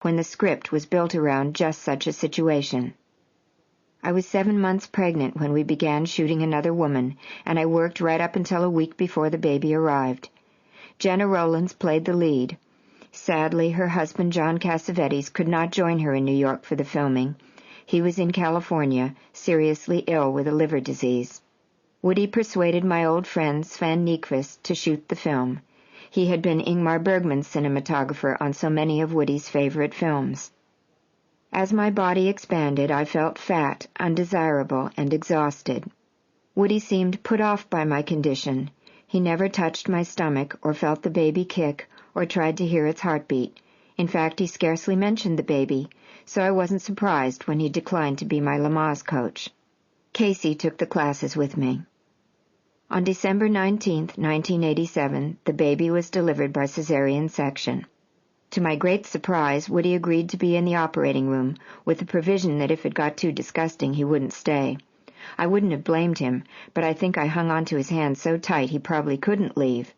when the script was built around just such a situation. I was 7 months pregnant when we began shooting Another Woman, and I worked right up until a week before the baby arrived. Jenna Rowlands played the lead. Sadly, her husband John Cassavetes could not join her in New York for the filming. He was in California, seriously ill with a liver disease. Woody persuaded my old friend Sven Nykvist to shoot the film. He had been Ingmar Bergman's cinematographer on so many of Woody's favorite films. As my body expanded, I felt fat, undesirable, and exhausted. Woody seemed put off by my condition. He never touched my stomach or felt the baby kick or tried to hear its heartbeat. In fact, he scarcely mentioned the baby, so I wasn't surprised when he declined to be my Lamaze coach. Casey took the classes with me. On December 19, 1987, the baby was delivered by cesarean section. To my great surprise, Woody agreed to be in the operating room, with the provision that if it got too disgusting, he wouldn't stay. I wouldn't have blamed him, but I think I hung onto his hand so tight he probably couldn't leave.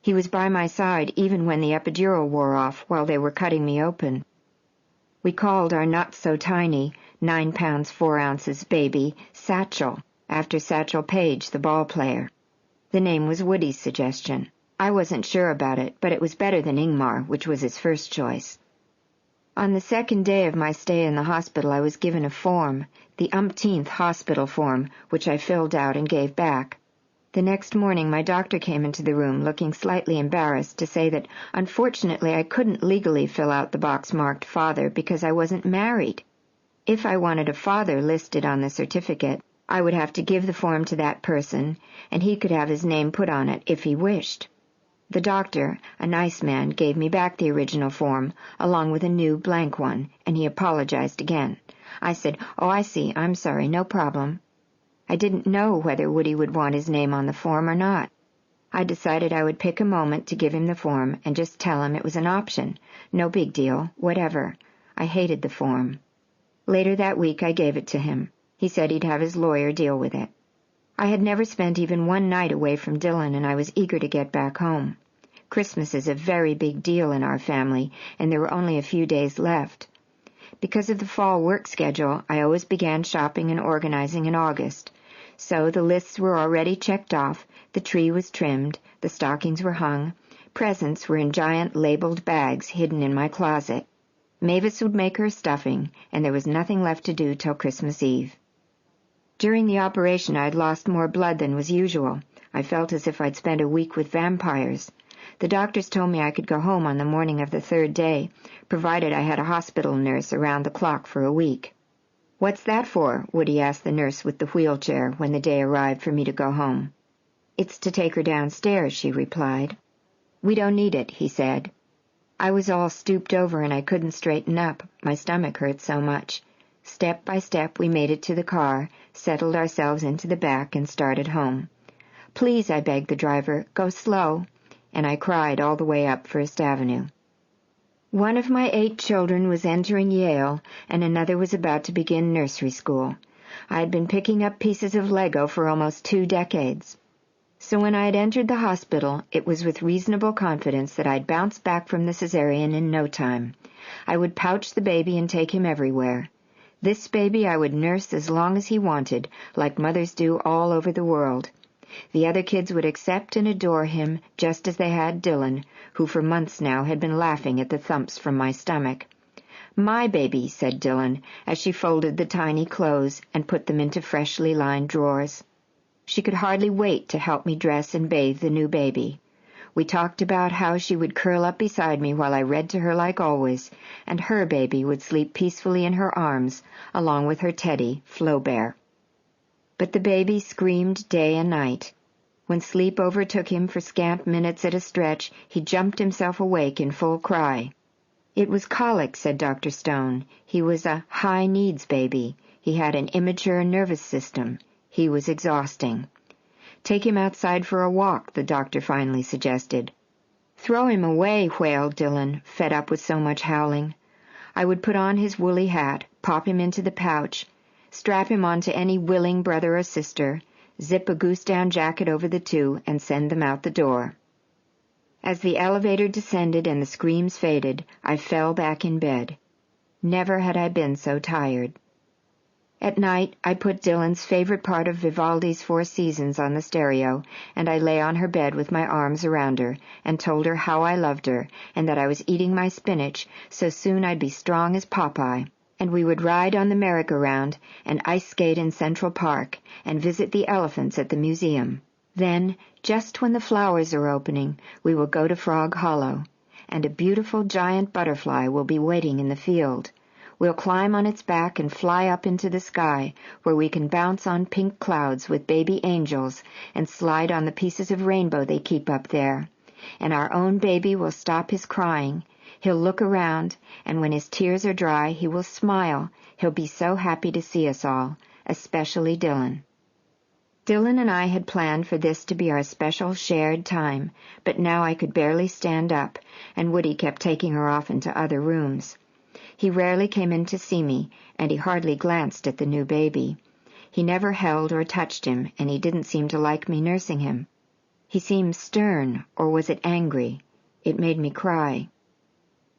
He was by my side even when the epidural wore off while they were cutting me open. We called our not-so-tiny, 9 pounds 4 ounces baby, Satchel, after Satchel Paige, the ball player. The name was Woody's suggestion. I wasn't sure about it, but it was better than Ingmar, which was his first choice. On the second day of my stay in the hospital, I was given a form, the umpteenth hospital form, which I filled out and gave back. The next morning my doctor came into the room looking slightly embarrassed to say that unfortunately I couldn't legally fill out the box marked father because I wasn't married. If I wanted a father listed on the certificate, I would have to give the form to that person, and he could have his name put on it if he wished. The doctor, a nice man, gave me back the original form, along with a new blank one, and he apologized again. I said, "Oh, I see, I'm sorry, no problem." I didn't know whether Woody would want his name on the form or not. I decided I would pick a moment to give him the form and just tell him it was an option. No big deal, whatever. I hated the form. Later that week I gave it to him. He said he'd have his lawyer deal with it. I had never spent even one night away from Dylan, and I was eager to get back home. Christmas is a very big deal in our family, and there were only a few days left. Because of the fall work schedule, I always began shopping and organizing in August. So the lists were already checked off, the tree was trimmed, the stockings were hung, presents were in giant labeled bags hidden in my closet. Mavis would make her stuffing, and there was nothing left to do till Christmas Eve. During the operation I had lost more blood than was usual. I felt as if I'd spent a week with vampires. The doctors told me I could go home on the morning of the third day, provided I had a hospital nurse around the clock for a week. "What's that for?" Woody asked the nurse with the wheelchair when the day arrived for me to go home. "It's to take her downstairs," she replied. "We don't need it," he said. I was all stooped over and I couldn't straighten up. My stomach hurt so much. Step by step we made it to the car, settled ourselves into the back, and started home. "Please," I begged the driver, "go slow," and I cried all the way up First Avenue. One of my 8 children was entering Yale, and another was about to begin nursery school. I had been picking up pieces of Lego for almost 2 decades. So when I had entered the hospital, it was with reasonable confidence that I'd bounce back from the cesarean in no time. I would pouch the baby and take him everywhere. This baby I would nurse as long as he wanted, like mothers do all over the world. The other kids would accept and adore him, just as they had Dylan, who for months now had been laughing at the thumps from my stomach. "My baby," said Dylan, as she folded the tiny clothes and put them into freshly lined drawers. She could hardly wait to help me dress and bathe the new baby. We talked about how she would curl up beside me while I read to her like always, and her baby would sleep peacefully in her arms, along with her teddy, Flaubert. But the baby screamed day and night. When sleep overtook him for scant minutes at a stretch, he jumped himself awake in full cry. It was colic, said Dr. Stone. He was a high-needs baby. He had an immature nervous system. He was exhausting. "Take him outside for a walk," the doctor finally suggested. "Throw him away," wailed Dylan, fed up with so much howling. I would put on his woolly hat, pop him into the pouch, strap him onto any willing brother or sister, zip a goose-down jacket over the 2, and send them out the door. As the elevator descended and the screams faded, I fell back in bed. Never had I been so tired. At night, I put Dylan's favorite part of Vivaldi's Four Seasons on the stereo, and I lay on her bed with my arms around her and told her how I loved her and that I was eating my spinach so soon I'd be strong as Popeye, and we would ride on the merry-go-round and ice skate in Central Park and visit the elephants at the museum. Then, just when the flowers are opening, we will go to Frog Hollow, and a beautiful giant butterfly will be waiting in the field. We'll climb on its back and fly up into the sky, where we can bounce on pink clouds with baby angels and slide on the pieces of rainbow they keep up there. And our own baby will stop his crying. He'll look around, and when his tears are dry, he will smile. He'll be so happy to see us all, especially Dylan. Dylan and I had planned for this to be our special shared time, but now I could barely stand up, and Woody kept taking her off into other rooms. He rarely came in to see me, and he hardly glanced at the new baby. He never held or touched him, and he didn't seem to like me nursing him. He seemed stern, or was it angry? It made me cry.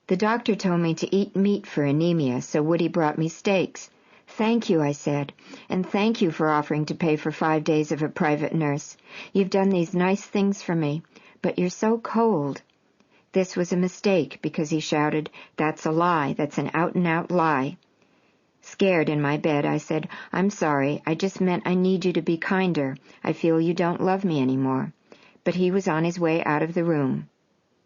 The doctor told me to eat meat for anemia, so Woody brought me steaks. "Thank you," I said, "and thank you for offering to pay for 5 days of a private nurse. You've done these nice things for me, but you're so cold." This was a mistake, because he shouted, "That's a lie. That's an out-and-out lie." Scared in my bed, I said, "I'm sorry. I just meant I need you to be kinder. I feel you don't love me anymore." But he was on his way out of the room.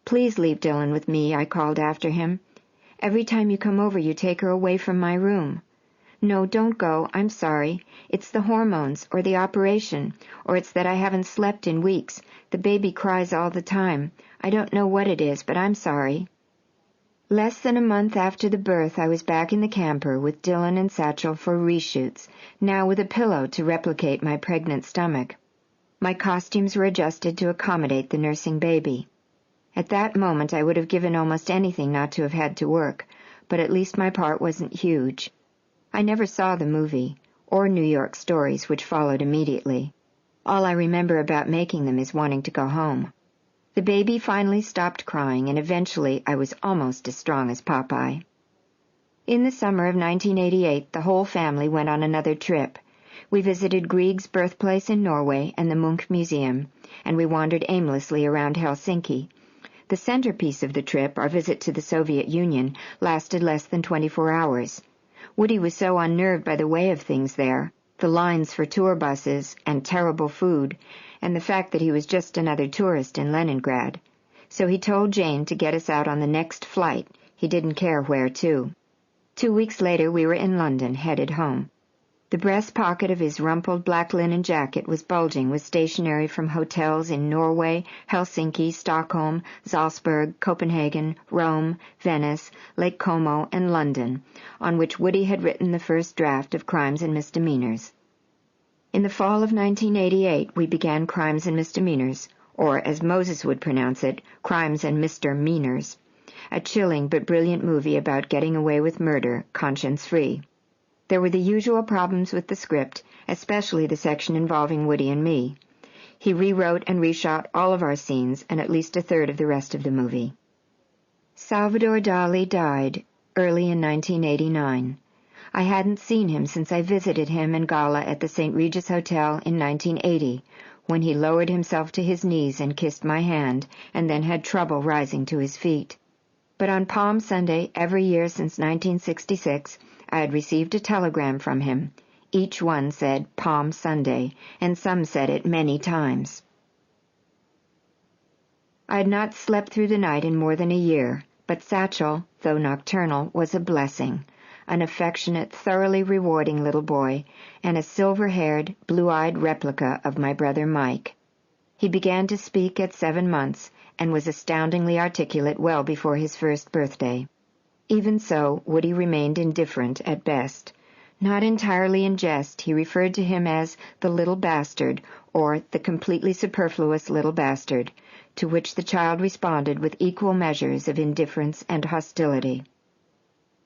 "Please leave Dylan with me," I called after him. "Every time you come over, you take her away from my room." "No, don't go. I'm sorry. It's the hormones, or the operation, or it's that I haven't slept in weeks. The baby cries all the time. I don't know what it is, but I'm sorry." Less than a month after the birth, I was back in the camper with Dylan and Satchel for reshoots, now with a pillow to replicate my pregnant stomach. My costumes were adjusted to accommodate the nursing baby. At that moment, I would have given almost anything not to have had to work, but at least my part wasn't huge. I never saw the movie, or New York Stories, which followed immediately. All I remember about making them is wanting to go home. The baby finally stopped crying, and eventually I was almost as strong as Popeye. In the summer of 1988, the whole family went on another trip. We visited Grieg's birthplace in Norway and the Munch Museum, and we wandered aimlessly around Helsinki. The centerpiece of the trip, our visit to the Soviet Union, lasted less than 24 hours. Woody was so unnerved by the way of things there, the lines for tour buses and terrible food, and the fact that he was just another tourist in Leningrad. So he told Jane to get us out on the next flight. He didn't care where to. 2 weeks later we were in London, headed home. The breast pocket of his rumpled black linen jacket was bulging with stationery from hotels in Norway, Helsinki, Stockholm, Salzburg, Copenhagen, Rome, Venice, Lake Como, and London, on which Woody had written the first draft of Crimes and Misdemeanors. In the fall of 1988, we began Crimes and Misdemeanors, or, as Moses would pronounce it, Crimes and Mr. Meaners, a chilling but brilliant movie about getting away with murder, conscience-free. There were the usual problems with the script, especially the section involving Woody and me. He rewrote and reshot all of our scenes and at least a third of the rest of the movie. Salvador Dali died early in 1989. I hadn't seen him since I visited him and Gala at the St. Regis Hotel in 1980, when he lowered himself to his knees and kissed my hand, and then had trouble rising to his feet. But on Palm Sunday, every year since 1966, I had received a telegram from him. Each one said Palm Sunday, and some said it many times. I had not slept through the night in more than a year, but Satchel, though nocturnal, was a blessing, an affectionate, thoroughly rewarding little boy, and a silver-haired, blue-eyed replica of my brother Mike. He began to speak at 7 months, and was astoundingly articulate well before his first birthday. Even so, Woody remained indifferent at best. Not entirely in jest, he referred to him as the little bastard, or the completely superfluous little bastard, to which the child responded with equal measures of indifference and hostility.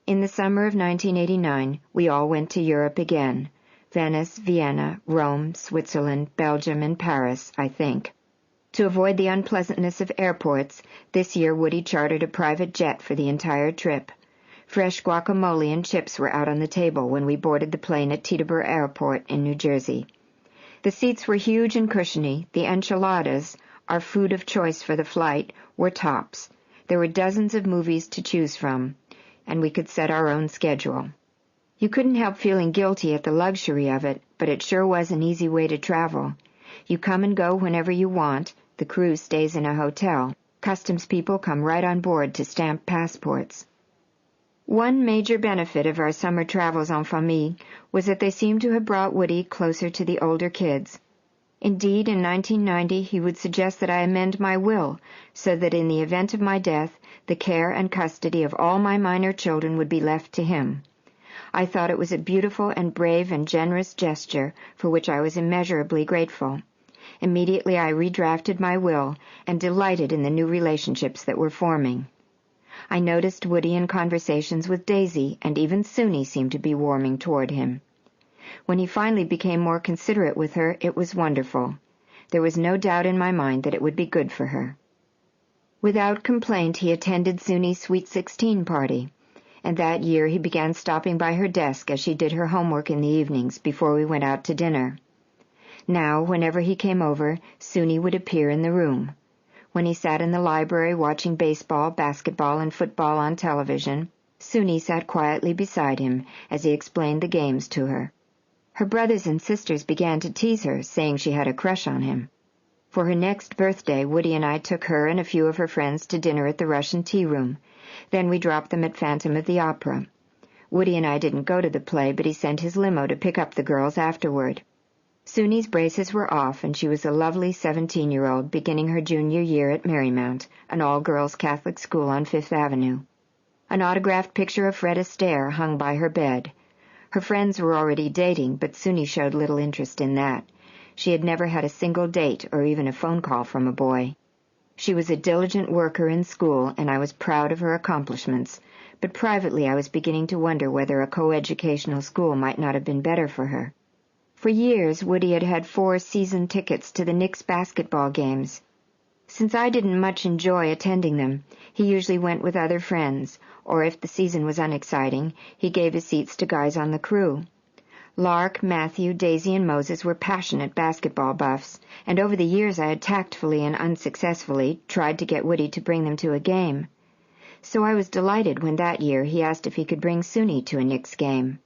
In the summer of 1989, we all went to Europe again. Venice, Vienna, Rome, Switzerland, Belgium, and Paris, I think. To avoid the unpleasantness of airports, this year Woody chartered a private jet for the entire trip. Fresh guacamole and chips were out on the table when we boarded the plane at Teterboro Airport in New Jersey. The seats were huge and cushiony. The enchiladas, our food of choice for the flight, were tops. There were dozens of movies to choose from, and we could set our own schedule. You couldn't help feeling guilty at the luxury of it, but it sure was an easy way to travel. You come and go whenever you want. The crew stays in a hotel. Customs people come right on board to stamp passports. One major benefit of our summer travels en famille was that they seemed to have brought Woody closer to the older kids. Indeed, in 1990 he would suggest that I amend my will so that in the event of my death, the care and custody of all my minor children would be left to him. I thought it was a beautiful and brave and generous gesture for which I was immeasurably grateful. Immediately I redrafted my will and delighted in the new relationships that were forming. I noticed Woody in conversations with Daisy, and even Suni seemed to be warming toward him. When he finally became more considerate with her, it was wonderful. There was no doubt in my mind that it would be good for her. Without complaint, he attended Suni's Sweet 16 party, and that year he began stopping by her desk as she did her homework in the evenings before we went out to dinner. Now, whenever he came over, Suni would appear in the room. When he sat in the library watching baseball, basketball, and football on television, Suni sat quietly beside him as he explained the games to her. Her brothers and sisters began to tease her, saying she had a crush on him. For her next birthday, Woody and I took her and a few of her friends to dinner at the Russian Tea Room. Then we dropped them at Phantom of the Opera. Woody and I didn't go to the play, but he sent his limo to pick up the girls afterward. Suni's braces were off, and she was a lovely 17-year-old beginning her junior year at Marymount, an all-girls Catholic school on Fifth Avenue. An autographed picture of Fred Astaire hung by her bed. Her friends were already dating, but Suni showed little interest in that. She had never had a single date or even a phone call from a boy. She was a diligent worker in school, and I was proud of her accomplishments, but privately I was beginning to wonder whether a coeducational school might not have been better for her. For years, Woody had had 4 season tickets to the Knicks basketball games. Since I didn't much enjoy attending them, he usually went with other friends, or if the season was unexciting, he gave his seats to guys on the crew. Lark, Matthew, Daisy, and Moses were passionate basketball buffs, and over the years I had tactfully and unsuccessfully tried to get Woody to bring them to a game. So I was delighted when that year he asked if he could bring Suni to a Knicks game.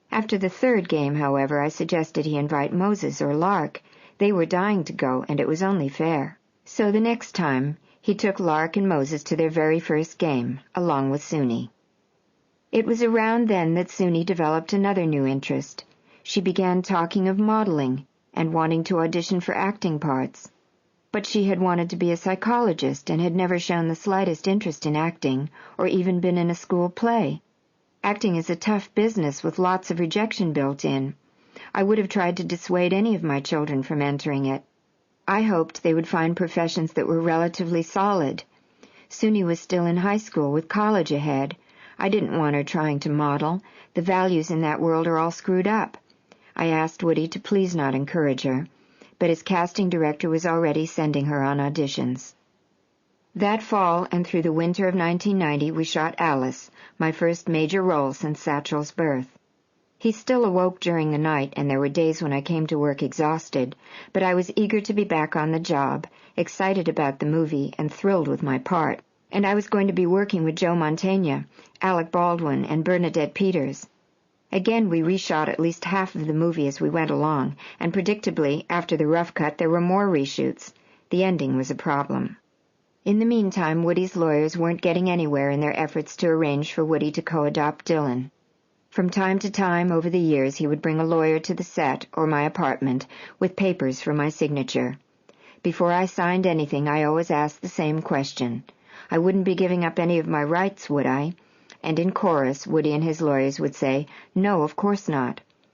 After the 3rd game, however, I suggested he invite Moses or Lark. They were dying to go, and it was only fair. So the next time, he took Lark and Moses to their very first game, along with Suni. It was around then that Suni developed another new interest. She began talking of modeling and wanting to audition for acting parts. But she had wanted to be a psychologist and had never shown the slightest interest in acting, or even been in a school play. Acting is a tough business with lots of rejection built in. I would have tried to dissuade any of my children from entering it. I hoped they would find professions that were relatively solid. Suni was still in high school with college ahead. I didn't want her trying to model. The values in that world are all screwed up. I asked Woody to please not encourage her, but his casting director was already sending her on auditions. That fall and through the winter of 1990 we shot Alice, my first major role since Satchel's birth. He still awoke during the night, and there were days when I came to work exhausted, but I was eager to be back on the job, excited about the movie, and thrilled with my part. And I was going to be working with Joe Mantegna, Alec Baldwin, and Bernadette Peters. Again, we reshot at least half of the movie as we went along, and predictably, after the rough cut, there were more reshoots. The ending was a problem. In the meantime, Woody's lawyers weren't getting anywhere in their efforts to arrange for Woody to co-adopt Dylan. From time to time over the years, he would bring a lawyer to the set or my apartment with papers for my signature. Before I signed anything, I always asked the same question. I wouldn't be giving up any of my rights, would I? And in chorus, Woody and his lawyers would say, "No, of course not."